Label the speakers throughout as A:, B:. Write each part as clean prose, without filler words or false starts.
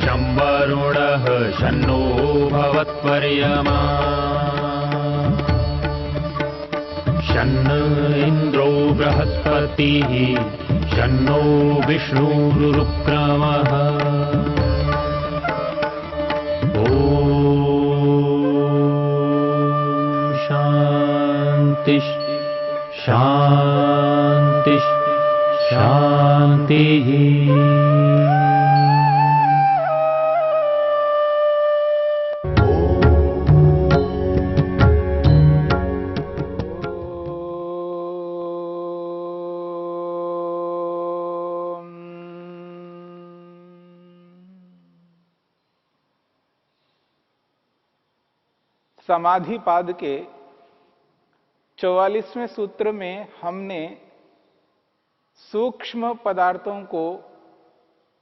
A: शं वरुणः शन्नो भवत्वर्यमा शन्न इन्द्रो बृहस्पतिः शन्नो विष्णुरुक्रमः ॐ शान्ति शान्ति शान्तिः।
B: समाधिपाद के 44वें सूत्र में हमने सूक्ष्म पदार्थों को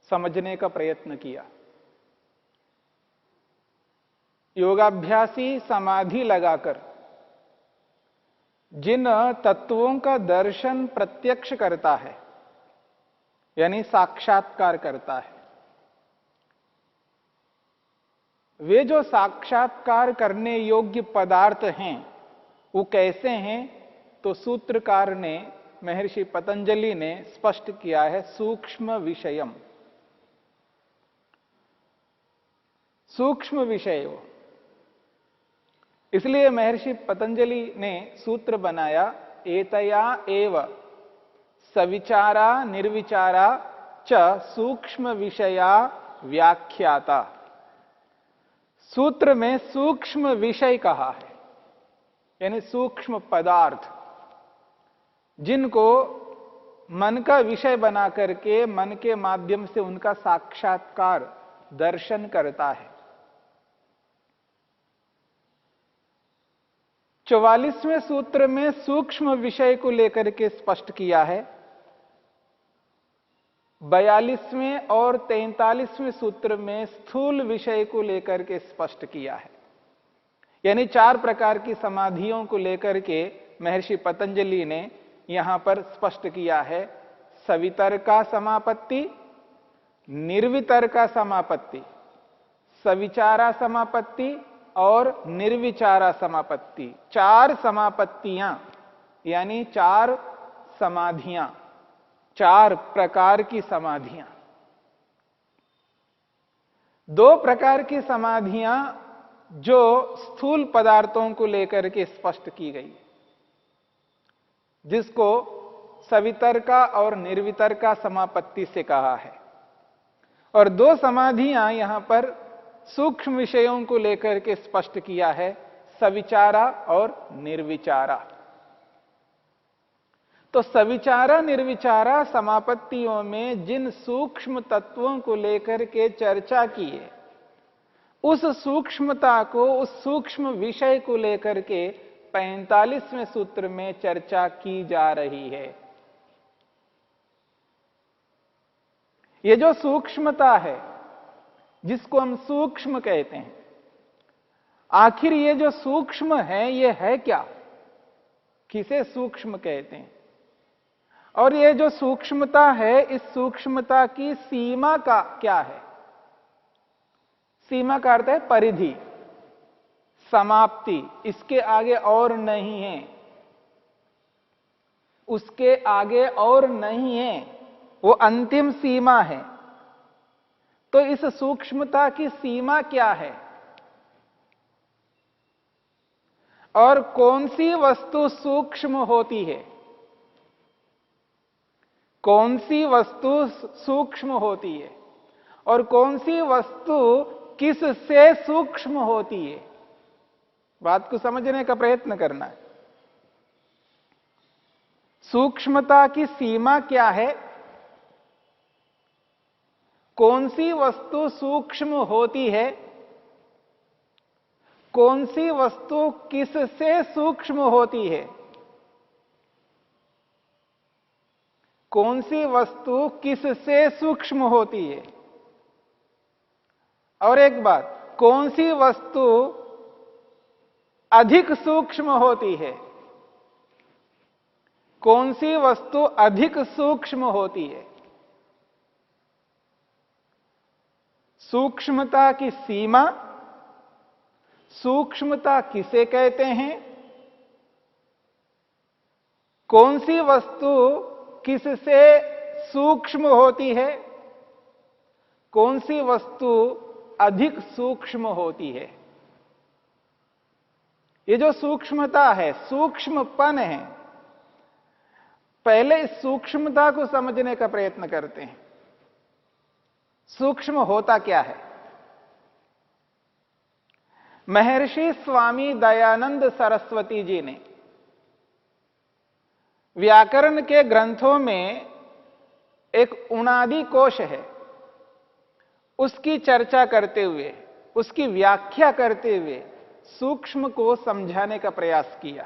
B: समझने का प्रयत्न किया। योगाभ्यासी समाधि लगाकर जिन तत्वों का दर्शन प्रत्यक्ष करता है, यानी साक्षात्कार करता है, वे जो साक्षात्कार करने योग्य पदार्थ हैं वो कैसे हैं? तो सूत्रकार ने, महर्षि पतंजलि ने स्पष्ट किया है, सूक्ष्म विषयम। सूक्ष्म विषय वो, इसलिए महर्षि पतंजलि ने सूत्र बनाया, एतया एव सविचारा निर्विचारा च सूक्ष्म विषया व्याख्याता। सूत्र में सूक्ष्म विषय कहा है, यानी सूक्ष्म पदार्थ, जिनको मन का विषय बना करके मन के माध्यम से उनका साक्षात्कार दर्शन करता है। 44वें सूत्र में सूक्ष्म विषय को लेकर के स्पष्ट किया है। 42वें और 43वें सूत्र में स्थूल विषय को लेकर के स्पष्ट किया है। यानी 4 प्रकार की समाधियों को लेकर के महर्षि पतंजलि ने यहां पर स्पष्ट किया है। सवितर्का समापत्ति, निर्वितर्का समापत्ति, सविचारा समापत्ति और निर्विचारा समापत्ति। 4 समापत्तियां, यानी 4 समाधियां, 4 प्रकार की समाधियां। 2 प्रकार की समाधियां जो स्थूल पदार्थों को लेकर के स्पष्ट की गई, जिसको सवितर्का और निर्वितर्का समापत्ति से कहा है, और 2 समाधियां यहां पर सूक्ष्म विषयों को लेकर के स्पष्ट किया है, सविचारा और निर्विचारा। तो सविचारा निर्विचारा समापत्तियों में जिन सूक्ष्म तत्वों को लेकर के चर्चा की है, उस सूक्ष्मता को, उस सूक्ष्म विषय को लेकर के 45वें सूत्र में चर्चा की जा रही है। ये जो सूक्ष्मता है, जिसको हम सूक्ष्म कहते हैं, आखिर ये जो सूक्ष्म है, ये है क्या? किसे सूक्ष्म कहते हैं? और ये जो सूक्ष्मता है, इस सूक्ष्मता की सीमा का क्या है? सीमा का अर्थ है परिधि, समाप्ति। इसके आगे और नहीं है, उसके आगे और नहीं है, वो अंतिम सीमा है। तो इस सूक्ष्मता की सीमा क्या है? और कौन सी वस्तु सूक्ष्म होती है? कौन सी वस्तु सूक्ष्म होती है और कौन सी वस्तु किससे सूक्ष्म होती है? बात को समझने का प्रयत्न करना है। सूक्ष्मता की सीमा क्या है? कौन सी वस्तु सूक्ष्म होती है? कौन सी वस्तु किससे सूक्ष्म होती है? कौन सी वस्तु किससे सूक्ष्म होती है? और एक बात, कौन सी वस्तु अधिक सूक्ष्म होती है? कौन सी वस्तु अधिक सूक्ष्म होती है? सूक्ष्मता की सीमा, सूक्ष्मता किसे कहते हैं, कौन सी वस्तु किससे सूक्ष्म होती है, कौन सी वस्तु अधिक सूक्ष्म होती है। ये जो सूक्ष्मता है, सूक्ष्मपन है, पहले इस सूक्ष्मता को समझने का प्रयत्न करते हैं। सूक्ष्म होता क्या है? महर्षि स्वामी दयानंद सरस्वती जी ने व्याकरण के ग्रंथों में एक उणादि कोश है, उसकी चर्चा करते हुए, उसकी व्याख्या करते हुए सूक्ष्म को समझाने का प्रयास किया।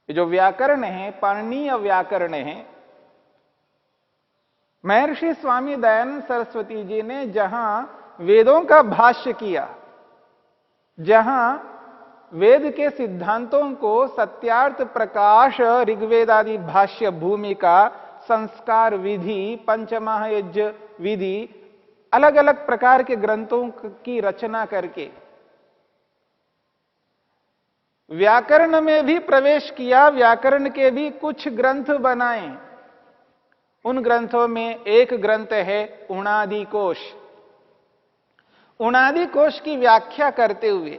B: ये जो व्याकरण है, पाणिनीय व्याकरण है, महर्षि स्वामी दयानंद सरस्वती जी ने जहां वेदों का भाष्य किया, जहां वेद के सिद्धांतों को सत्यार्थ प्रकाश, ऋग्वेद आदि भाष्य, भूमिका, संस्कार विधि, पंचमहायज्ञ विधि, अलग अलग प्रकार के ग्रंथों की रचना करके व्याकरण में भी प्रवेश किया, व्याकरण के भी कुछ ग्रंथ बनाए। उन ग्रंथों में एक ग्रंथ है उणादि कोश। उणादि कोश की व्याख्या करते हुए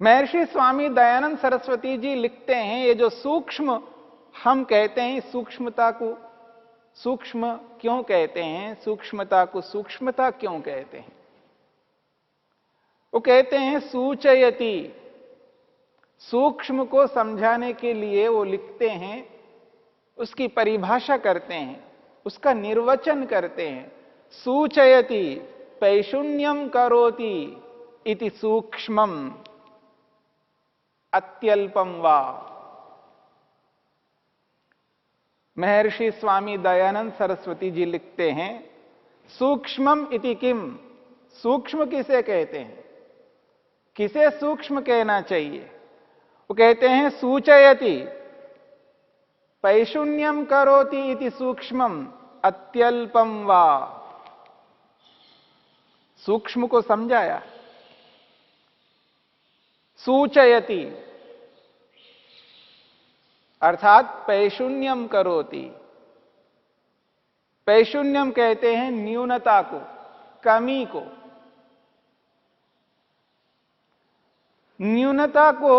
B: महर्षि स्वामी दयानंद सरस्वती जी लिखते हैं, ये जो सूक्ष्म हम कहते हैं, सूक्ष्मता को सूक्ष्म क्यों कहते हैं, सूक्ष्मता को सूक्ष्मता क्यों कहते हैं? वो कहते हैं सूचयति। सूक्ष्म को समझाने के लिए वो लिखते हैं, उसकी परिभाषा करते हैं, उसका निर्वचन करते हैं। सूचयति पैशून्यम करोति इति सूक्ष्मम अत्यल्पम वा। महर्षि स्वामी दयानंद सरस्वती जी लिखते हैं, सूक्ष्मम इति किम, सूक्ष्म किसे कहते हैं, किसे सूक्ष्म कहना चाहिए? वो कहते हैं सूचयति पैशून्यम करोति इति सूक्ष्मम अत्यल्पम वा। सूक्ष्म को समझाया। सूचयति अर्थात पैशून्यम करोति। पैशून्यम कहते हैं न्यूनता को, कमी को। न्यूनता को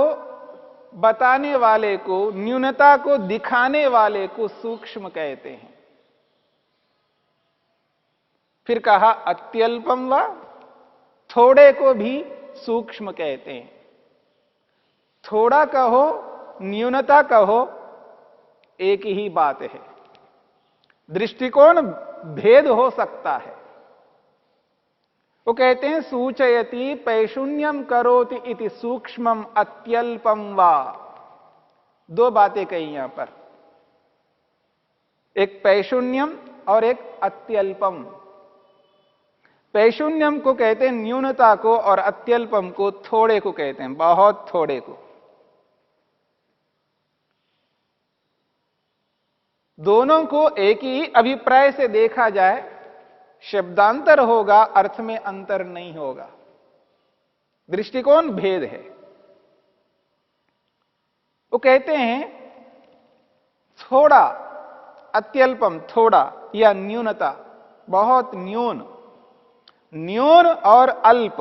B: बताने वाले को, न्यूनता को दिखाने वाले को सूक्ष्म कहते हैं। फिर कहा अत्यल्पम वा, थोड़े को भी सूक्ष्म कहते हैं। थोड़ा कहो, न्यूनता कहो, एक ही बात है। दृष्टिकोण भेद हो सकता है। वो कहते हैं सूचयति पैशून्यम करोति इति सूक्ष्मम अत्यल्पम वा। दो बातें कही यहां पर, एक पैशून्यम और एक अत्यल्पम। पैशून्यम को कहते हैं न्यूनता को, और अत्यल्पम को थोड़े को कहते हैं, बहुत थोड़े को। दोनों को एक ही अभिप्राय से देखा जाए, शब्दांतर होगा, अर्थ में अंतर नहीं होगा। दृष्टिकोण भेद है। वो कहते हैं थोड़ा, अत्यल्पम थोड़ा या न्यूनता, बहुत न्यून। न्यून और अल्प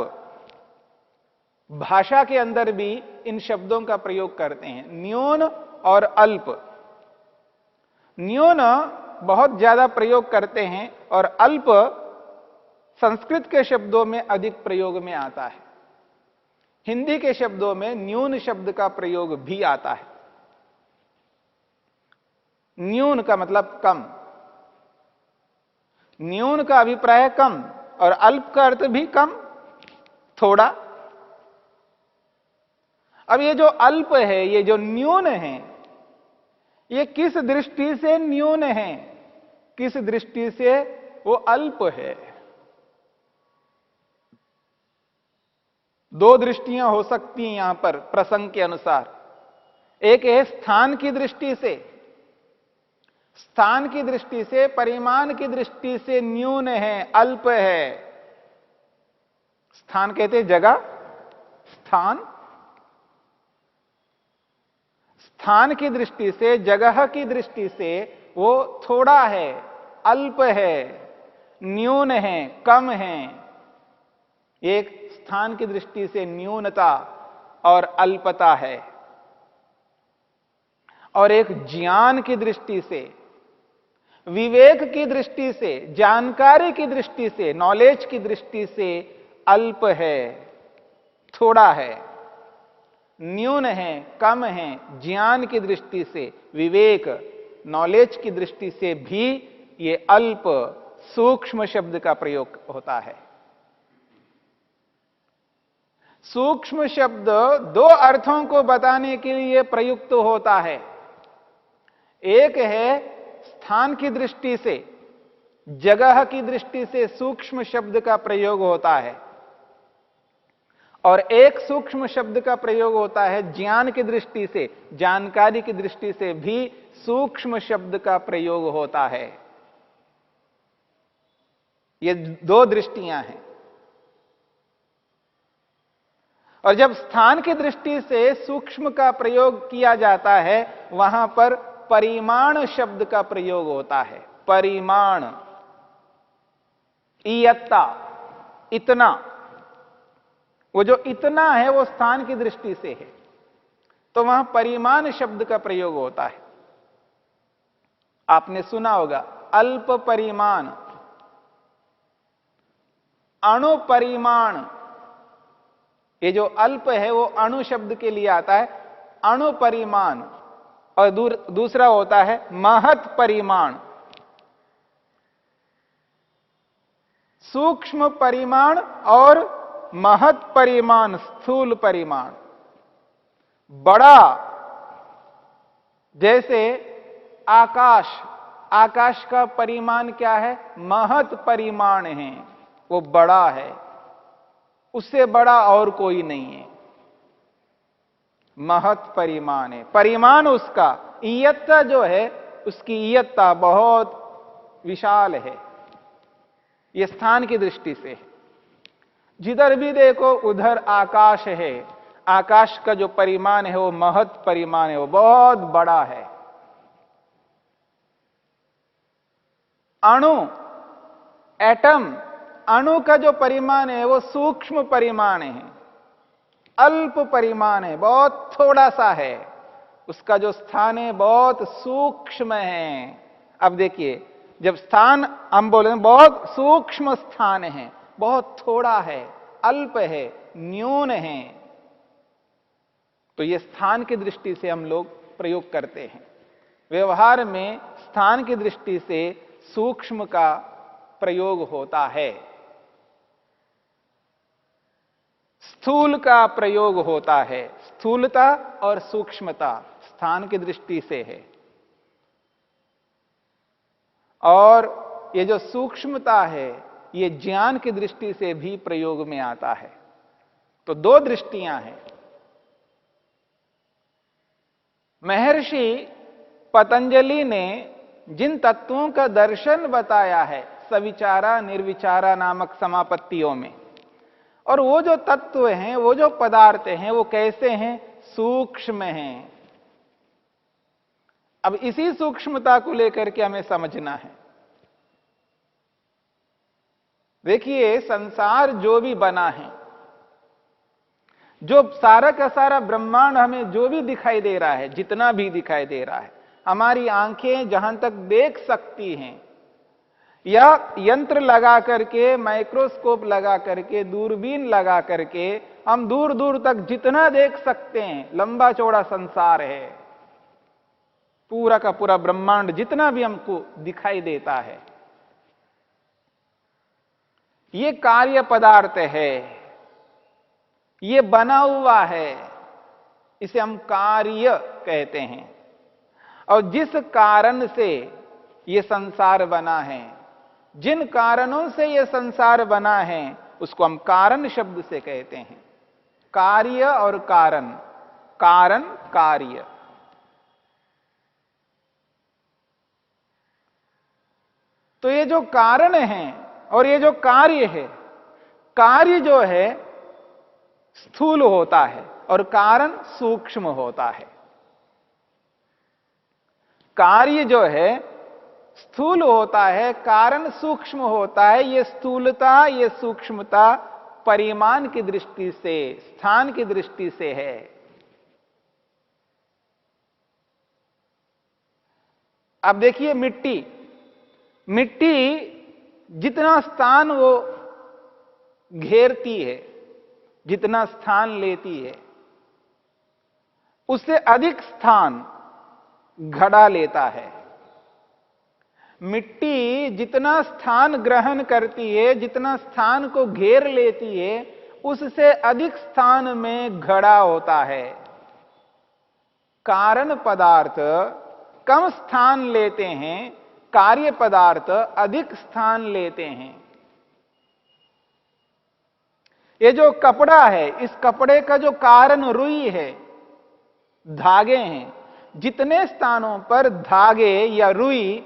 B: भाषा के अंदर भी इन शब्दों का प्रयोग करते हैं, न्यून और अल्प। न्यून बहुत ज्यादा प्रयोग करते हैं और अल्प संस्कृत के शब्दों में अधिक प्रयोग में आता है। हिंदी के शब्दों में न्यून शब्द का प्रयोग भी आता है। न्यून का मतलब कम, न्यून का अभिप्राय कम, और अल्प का अर्थ भी कम, थोड़ा। अब ये जो अल्प है, ये जो न्यून है, ये किस दृष्टि से न्यून है, किस दृष्टि से वो अल्प है? दो दृष्टियां हो सकती हैं यहां पर प्रसंग के अनुसार। एक है स्थान की दृष्टि से। स्थान की दृष्टि से, परिमाण की दृष्टि से न्यून है, अल्प है। स्थान कहते हैं जगह, स्थान। स्थान की दृष्टि से, जगह की दृष्टि से वो थोड़ा है, अल्प है, न्यून है, कम है। एक स्थान की दृष्टि से न्यूनता और अल्पता है, और एक ज्ञान की दृष्टि से, विवेक की दृष्टि से, जानकारी की दृष्टि से, नॉलेज की दृष्टि से अल्प है, थोड़ा है, न्यून है, कम है। ज्ञान की दृष्टि से, विवेक, नॉलेज की दृष्टि से भी ये अल्प, सूक्ष्म शब्द का प्रयोग होता है। सूक्ष्म शब्द दो अर्थों को बताने के लिए प्रयुक्त होता है। एक है स्थान की दृष्टि से, जगह की दृष्टि से सूक्ष्म शब्द का प्रयोग होता है, और एक सूक्ष्म शब्द का प्रयोग होता है ज्ञान की दृष्टि से, जानकारी की दृष्टि से भी सूक्ष्म शब्द का प्रयोग होता है। ये दो दृष्टियां हैं। और जब स्थान की दृष्टि से सूक्ष्म का प्रयोग किया जाता है, वहां पर परिमाण शब्द का प्रयोग होता है। परिमाण, इयत्ता, इतना। वो जो इतना है वो स्थान की दृष्टि से है, तो वहां परिमाण शब्द का प्रयोग होता है। आपने सुना होगा अल्प परिमाण, अणु परिमाण। ये जो अल्प है वो अणु शब्द के लिए आता है, अणु परिमाण। और दूसरा होता है महत परिमाण। सूक्ष्म परिमाण और महत परिमाण, स्थूल परिमाण। बड़ा, जैसे आकाश, आकाश का परिमाण क्या है? महत परिमाण है, वो बड़ा है, उससे बड़ा और कोई नहीं है। महत परिमाण है, परिमाण उसका। इयत्ता जो है, उसकी इयत्ता बहुत विशाल है। यह स्थान की दृष्टि से है। जिधर भी देखो उधर आकाश है। आकाश का जो परिमाण है वो महत परिमाण है, वो बहुत बड़ा है। अणु, एटम, अणु का जो परिमाण है वो सूक्ष्म परिमाण है, अल्प परिमाण है, बहुत थोड़ा सा है। उसका जो स्थान है बहुत सूक्ष्म है। अब देखिए, जब स्थान हम बोले बहुत सूक्ष्म स्थान है, बहुत थोड़ा है, अल्प है, न्यून है, तो यह स्थान की दृष्टि से हम लोग प्रयोग करते हैं। व्यवहार में स्थान की दृष्टि से सूक्ष्म का प्रयोग होता है, स्थूल का प्रयोग होता है। स्थूलता और सूक्ष्मता स्थान की दृष्टि से है, और ये जो सूक्ष्मता है ये ज्ञान की दृष्टि से भी प्रयोग में आता है। तो दो दृष्टियां हैं। महर्षि पतंजलि ने जिन तत्वों का दर्शन बताया है सविचारा निर्विचारा नामक समापत्तियों में, और वो जो तत्व हैं, वो जो पदार्थ हैं, वो कैसे हैं? सूक्ष्म हैं। अब इसी सूक्ष्मता को लेकर के हमें समझना है। देखिए, संसार जो भी बना है, जो सारा का सारा ब्रह्मांड हमें जो भी दिखाई दे रहा है, जितना भी दिखाई दे रहा है, हमारी आंखें जहां तक देख सकती हैं, या यंत्र लगा करके, माइक्रोस्कोप लगा करके, दूरबीन लगा करके हम दूर दूर तक जितना देख सकते हैं, लंबा चौड़ा संसार है, पूरा का पूरा ब्रह्मांड जितना भी हमको दिखाई देता है, ये कार्य पदार्थ है, ये बना हुआ है, इसे हम कार्य कहते हैं। और जिस कारण से ये संसार बना है, जिन कारणों से ये संसार बना है, उसको हम कारण शब्द से कहते हैं। कार्य और कारण, कारण कार्य। तो ये जो कारण है और ये जो कार्य है, कार्य जो है स्थूल होता है और कारण सूक्ष्म होता है। कार्य जो है स्थूल होता है, कारण सूक्ष्म होता है। ये स्थूलता, ये सूक्ष्मता परिमाण की दृष्टि से, स्थान की दृष्टि से है। अब देखिए मिट्टी, मिट्टी जितना स्थान वो घेरती है, जितना स्थान लेती है, उससे अधिक स्थान घड़ा लेता है। मिट्टी जितना स्थान ग्रहण करती है, जितना स्थान को घेर लेती है, उससे अधिक स्थान में घड़ा होता है। कारण पदार्थ कम स्थान लेते हैं, कार्य पदार्थ अधिक स्थान लेते हैं। ये जो कपड़ा है, इस कपड़े का जो कारण रुई है, धागे हैं, जितने स्थानों पर धागे या रुई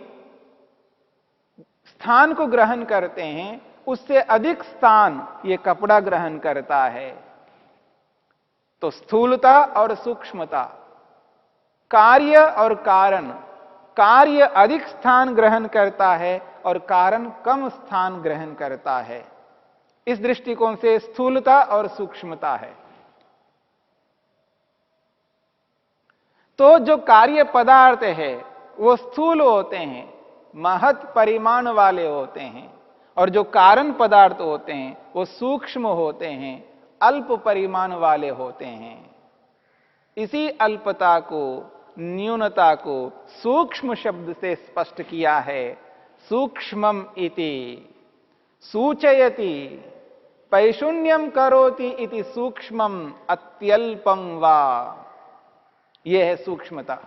B: स्थान को ग्रहण करते हैं, उससे अधिक स्थान ये कपड़ा ग्रहण करता है। तो स्थूलता और सूक्ष्मता, कार्य और कारण, कार्य अधिक स्थान ग्रहण करता है और कारण कम स्थान ग्रहण करता है। इस दृष्टिकोण से स्थूलता और सूक्ष्मता है। तो जो कार्य पदार्थ है वो स्थूल होते हैं, महत परिमाण वाले होते हैं, और जो कारण पदार्थ होते हैं वो सूक्ष्म होते हैं, अल्प परिमाण वाले होते हैं। इसी अल्पता को, न्यूनता को सूक्ष्म शब्द से स्पष्ट किया है। सूक्ष्मम इति सूचयति पैशून्यम करोति इति सूक्ष्मम अत्यल्पम वा। यह है सूक्ष्मता।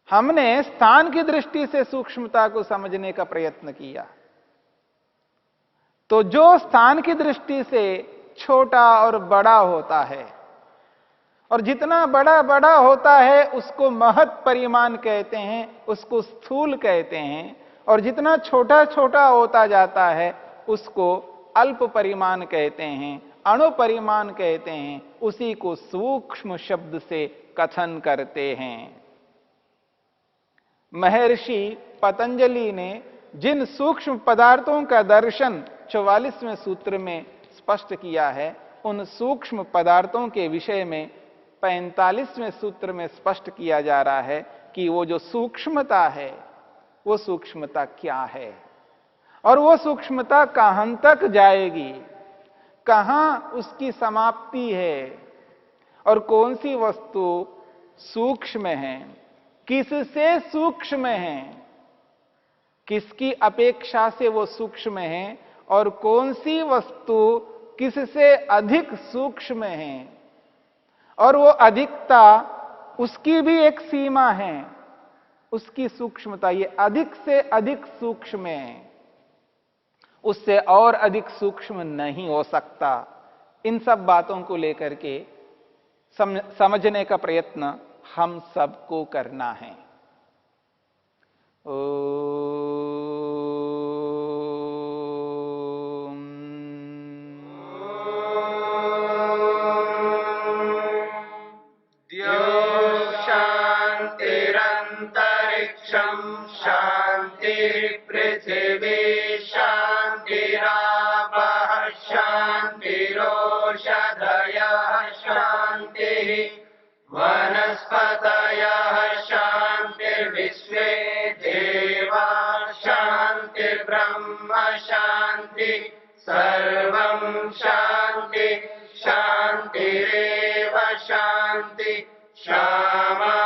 B: हमने स्थान की दृष्टि से सूक्ष्मता को समझने का प्रयत्न किया। तो जो स्थान की दृष्टि से छोटा और बड़ा होता है, और जितना बड़ा बड़ा होता है उसको महत् परिमाण कहते हैं, उसको स्थूल कहते हैं, और जितना छोटा छोटा होता जाता है उसको अल्प परिमाण कहते हैं, अणु परिमाण कहते हैं। उसी को सूक्ष्म शब्द से कथन करते हैं। महर्षि पतंजलि ने जिन सूक्ष्म पदार्थों का दर्शन 44वें सूत्र में स्पष्ट किया है, उन सूक्ष्म पदार्थों के विषय में 45वें सूत्र में स्पष्ट किया जा रहा है कि वो जो सूक्ष्मता है वो सूक्ष्मता क्या है, और वो सूक्ष्मता कहां तक जाएगी, कहां उसकी समाप्ति है, और कौन सी वस्तु सूक्ष्म है, किससे सूक्ष्म है, किसकी अपेक्षा से वो सूक्ष्म है, और कौन सी वस्तु किससे अधिक सूक्ष्म है, और वो अधिकता उसकी भी एक सीमा है, उसकी सूक्ष्मता ये अधिक से अधिक सूक्ष्म है, उससे और अधिक सूक्ष्म नहीं हो सकता। इन सब बातों को लेकर के समझने का प्रयत्न हम सबको करना है।
C: शांतिरंतरिक्षं शांति पृथिवी शांतिरापः शांतिरोषधयः शांतिः वनस्पतयः शांतिर्विश्वे देवा शांतिर्ब्रह्म शांति सर्वं शांति शांतिरेव शांति श्यामा